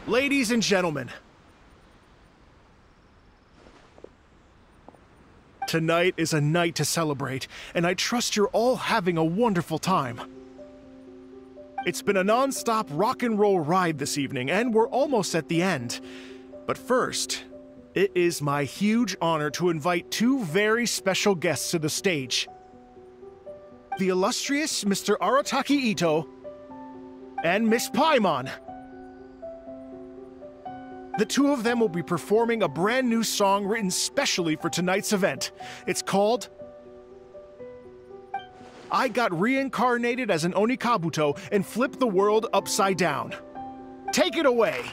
Ladies and gentlemen, tonight is a night to celebrate, and I trust you're all having a wonderful time. It's been a non-stop rock and roll ride this evening, and we're almost at the end. But first, it is my huge honor to invite two very special guests to the stage. The illustrious Mr. Arataki Ito and Miss Paimon. The two of them will be performing a brand new song written specially for tonight's event. It's called I Got Reincarnated as an Onikabuto and Flipped the World Upside Down. Take it away!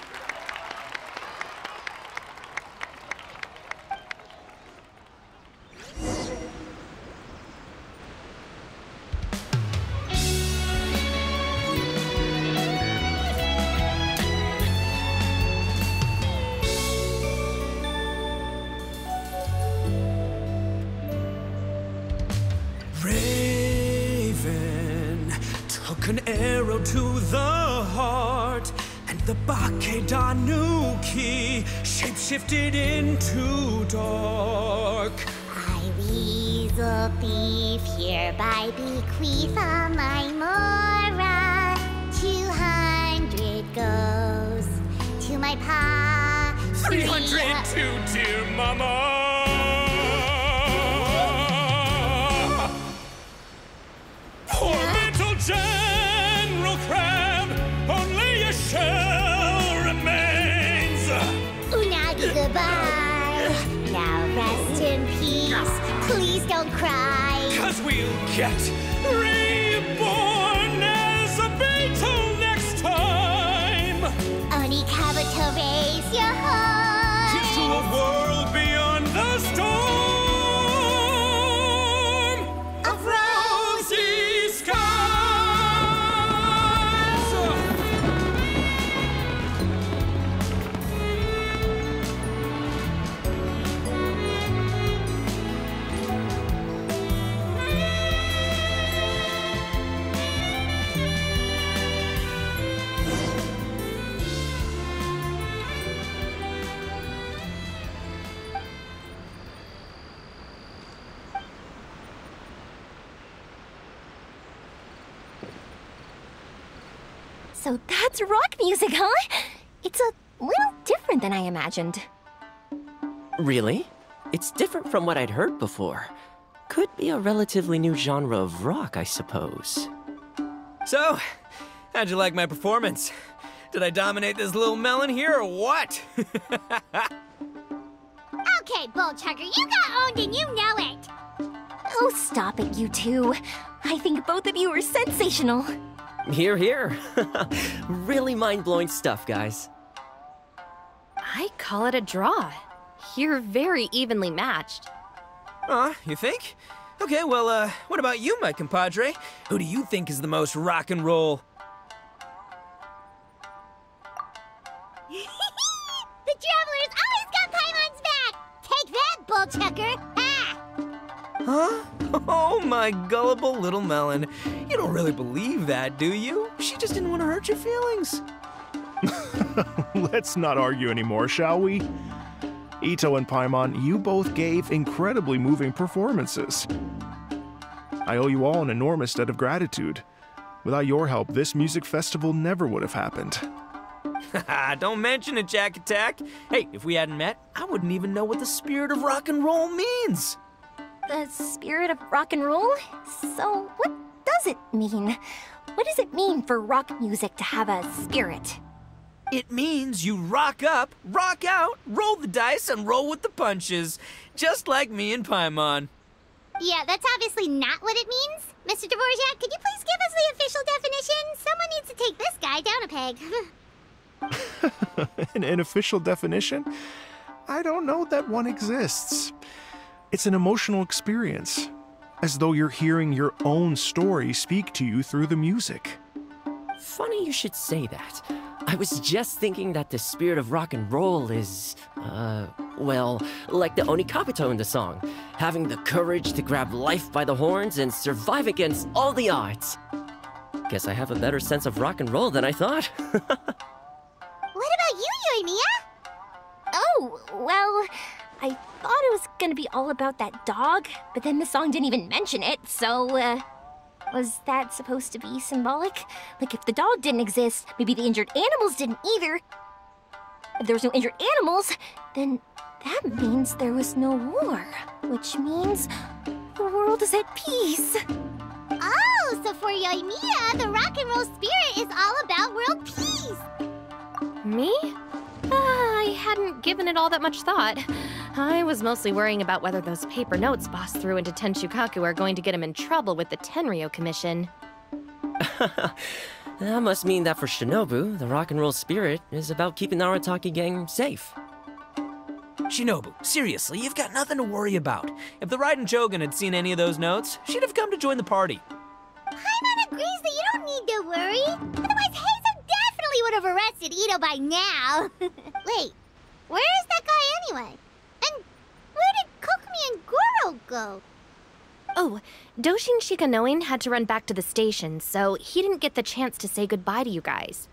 An arrow to the heart, and the Bakedanuki shapeshifted into dark. I, Weasel Thief, hereby bequeath all my mora. 200 goes to my pa. 300 to dear mama. Poor little General Crab, only a shell remains. Unagi, goodbye. Now rest in peace. Please don't cry. 'Cause we'll get reborn as a beetle next time. Onikabuto, raise your heart. Here's to a world beyond the storm of rosy skies. So that's rock music, huh? It's a little different than I imagined. Really? It's different from what I'd heard before. Could be a relatively new genre of rock, I suppose. So, how'd you like my performance? Did I dominate this little melon here or what? Okay, Bullchugger, you got owned and you know it. Oh, stop it, you two. I think both of you are sensational. Hear, hear. Really mind-blowing stuff, guys. I call it a draw. You're very evenly matched. You think? Okay, well, what about you, my compadre? Who do you think is the most rock and roll? The Traveler's always got Paimon's back. Take that, Bullchugger. Ha! Huh? Oh, my gullible little melon. You don't really believe that, do you? She just didn't want to hurt your feelings. Let's not argue anymore, shall we? Ito and Paimon, you both gave incredibly moving performances. I owe you all an enormous debt of gratitude. Without your help, this music festival never would have happened. Don't mention it, Jack Attack. Hey, if we hadn't met, I wouldn't even know what the spirit of rock and roll means. The spirit of rock and roll? So, what does it mean? What does it mean for rock music to have a spirit? It means you rock up, rock out, roll the dice, and roll with the punches. Just like me and Paimon. Yeah, that's obviously not what it means. Mr. Dvorak, could you please give us the official definition? Someone needs to take this guy down a peg. An official definition? I don't know that one exists. It's an emotional experience, as though you're hearing your own story speak to you through the music. Funny you should say that. I was just thinking that the spirit of rock and roll is, well, like the Onikabuto in the song, having the courage to grab life by the horns and survive against all the odds. Guess I have a better sense of rock and roll than I thought. What about you, Mia? Oh, well, I thought it was gonna be all about that dog, but then the song didn't even mention it, so, was that supposed to be symbolic? Like, if the dog didn't exist, maybe the injured animals didn't either. If there was no injured animals, then that means there was no war, which means the world is at peace. Oh, so for Yoimiya, the rock and roll spirit is all about world peace. Me? I hadn't given it all that much thought. I was mostly worrying about whether those paper notes Boss threw into Tenshukaku are going to get him in trouble with the Tenryo Commission. That must mean that for Shinobu, the rock and roll spirit is about keeping the Arataki gang safe. Shinobu, seriously, you've got nothing to worry about. If the Raiden Shogun had seen any of those notes, she'd have come to join the party. Paimon agrees that you don't need to worry. Otherwise, Heizo definitely would have arrested Ito by now. Wait, where is that guy anyway? And where did Kokumi and Gorou go? Oh, Doshin Shikanoin had to run back to the station, so he didn't get the chance to say goodbye to you guys.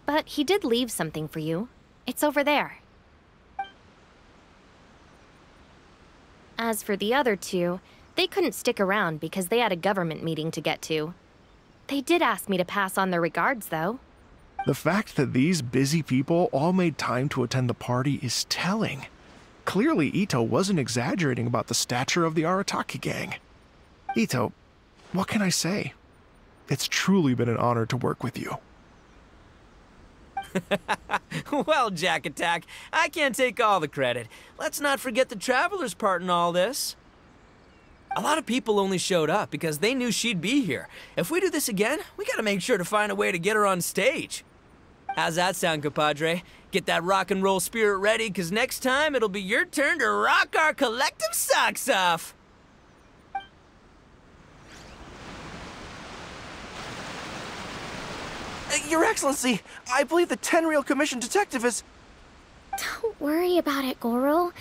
But he did leave something for you. It's over there. As for the other two, they couldn't stick around because they had a government meeting to get to. They did ask me to pass on their regards, though. The fact that these busy people all made time to attend the party is telling. Clearly, Ito wasn't exaggerating about the stature of the Arataki gang. Ito, what can I say? It's truly been an honor to work with you. Well, Jack Attack, I can't take all the credit. Let's not forget the Traveler's part in all this. A lot of people only showed up because they knew she'd be here. If we do this again, we gotta make sure to find a way to get her on stage. How's that sound, compadre? Get that rock and roll spirit ready, because next time it'll be your turn to rock our collective socks off. Your Excellency, I believe the Tenryo Commission detective is... Don't worry about it, Gorou.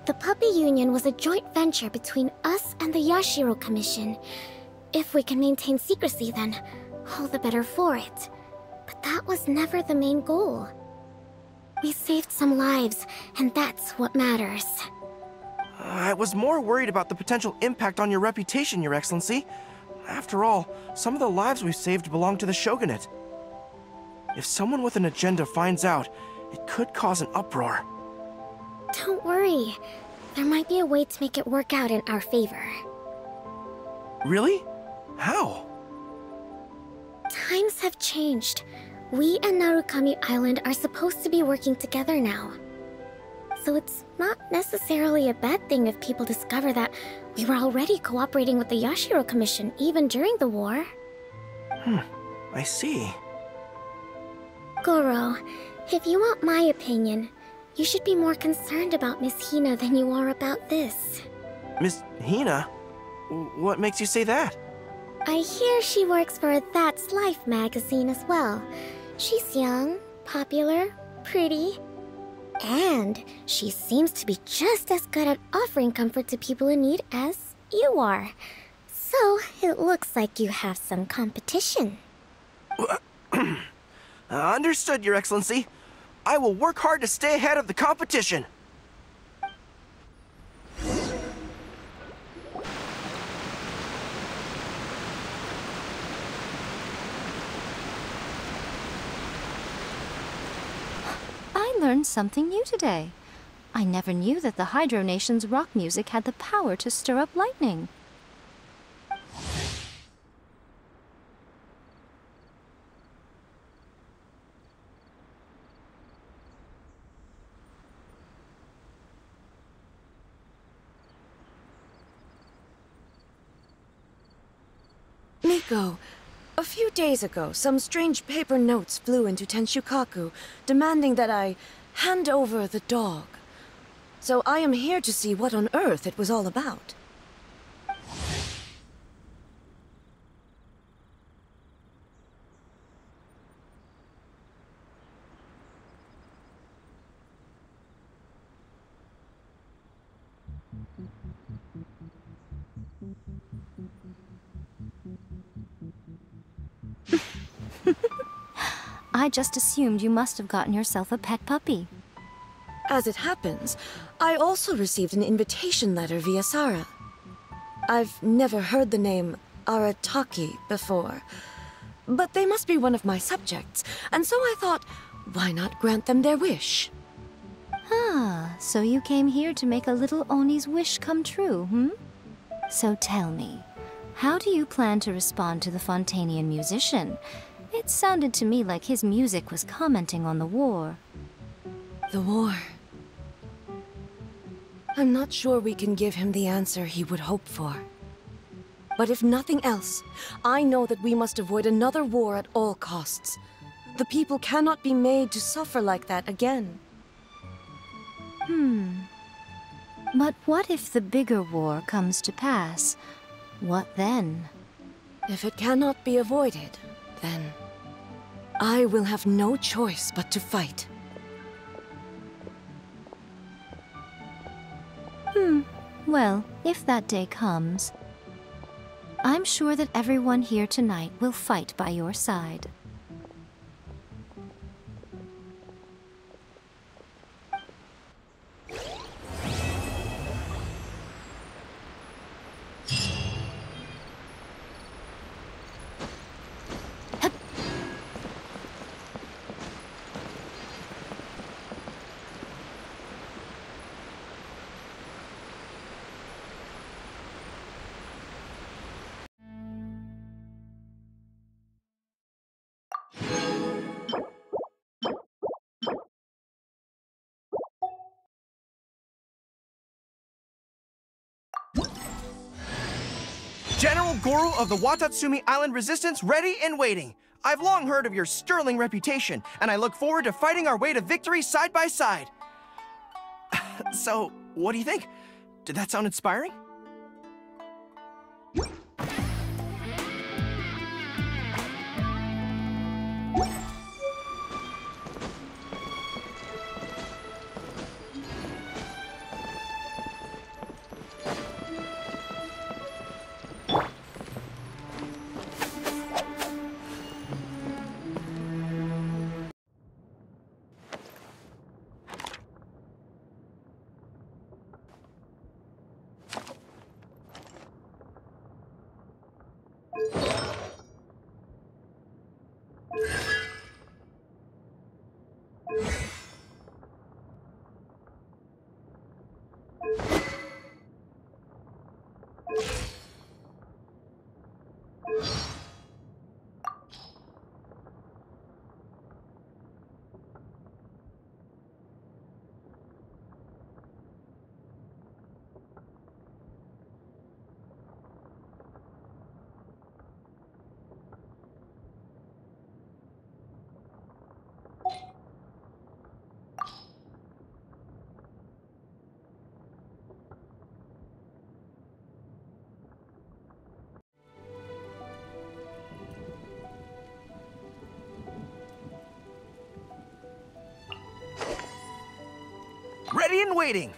The Puppy Union was a joint venture between us and the Yashiro Commission. If we can maintain secrecy, then all the better for it. But that was never the main goal. We saved some lives, and that's what matters. I was more worried about the potential impact on your reputation, Your Excellency. After all, some of the lives we've saved belong to the Shogunate. If someone with an agenda finds out, it could cause an uproar. Don't worry. There might be a way to make it work out in our favor. Really? How? Times have changed. We and Narukami Island are supposed to be working together now. So it's not necessarily a bad thing if people discover that we were already cooperating with the Yashiro Commission even during the war. I see. Gorou, if you want my opinion, you should be more concerned about Miss Hina than you are about this. Miss Hina? What makes you say that? I hear she works for That's Life magazine as well. She's young, popular, pretty, and she seems to be just as good at offering comfort to people in need as you are. So, it looks like you have some competition. Understood, Your Excellency. I will work hard to stay ahead of the competition. I learned something new today. I never knew that the Hydro Nation's rock music had the power to stir up lightning. Miko, a few days ago, some strange paper notes flew into Tenshukaku, demanding that I hand over the dog. So I am here to see what on earth it was all about. I just assumed you must have gotten yourself a pet puppy. As it happens, I also received an invitation letter via Sarah. I've never heard the name Arataki before, but they must be one of my subjects, and so I thought, why not grant them their wish? Ah, so you came here to make a little Oni's wish come true, hmm? So tell me, how do you plan to respond to the Fontanian musician? It sounded to me like his music was commenting on the war. The war. I'm not sure we can give him the answer he would hope for. But if nothing else, I know that we must avoid another war at all costs. The people cannot be made to suffer like that again. But what if the bigger war comes to pass? What then? If it cannot be avoided, then I will have no choice but to fight. Well, if that day comes, I'm sure that everyone here tonight will fight by your side. General Gorou of the Watatsumi Island Resistance ready and waiting. I've long heard of your sterling reputation, and I look forward to fighting our way to victory side by side. So, what do you think? Did that sound inspiring? Ready and waiting.